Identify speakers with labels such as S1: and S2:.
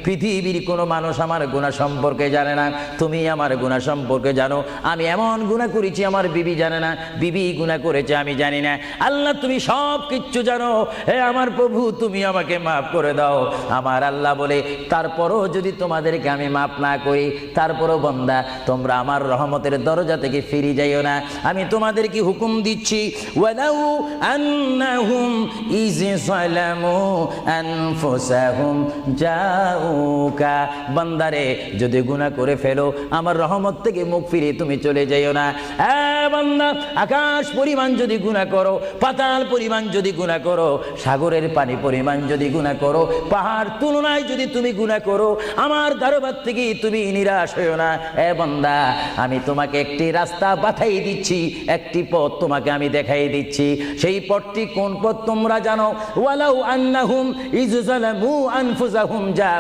S1: পৃথিবীর কোনো মানুষ আমার গুনাহ সম্পর্কে জানে না, তুমি আমার গুনাহ সম্পর্কে জানো। আমি এমন গুনাহ করেছি আমার বিবি জানে না, বিবি গুনাহ করেছে আমি জানি না। আল্লাহ তুমি সব কিচ্ছু জানো, হে আমার প্রভু তুমি আমাকে মাফ করে দাও। আমার আল্লাহ বলে, তারপরও যদি তোমাদেরকে আমি মাফ না করি, তারপরও বান্দা তোমরা আমার রহমতের দরজা থেকে ফিরে যাইও না। আমি তোমাদেরকে হুকুম দিচ্ছি, ওয়ালাউ আন্নাহুম ইয যালামু আনফুসাহুম জাউকা, বান্দারে যদি গুনাহ করে ফেলো আমার রহমত থেকে মুখ ফিরে তুমি চলে যাইও না। বান্দা, আকাশ পরিমাণ যদি গুনাহ করো, পাতাল পরিমাণ যদি গুনাহ করো, সাগরের পানি পরিমাণ যদি গুনাহ করো, পাহাড় তুলনায় যদি তুমি গুনাহ করো, আমার দরবার থেকে তুমি নিরাশ হইও না। বান্দা, আমি তোমাকে একটি রাস্তা বাতাই দিচ্ছি, একটি পথ তোমাকে আমি দেখাই দিচ্ছি। সেই পথটি কোন পথ তোমরা জানো? ওয়ালাউ আন্নাহুম ইয যালামু আনফুসাহুম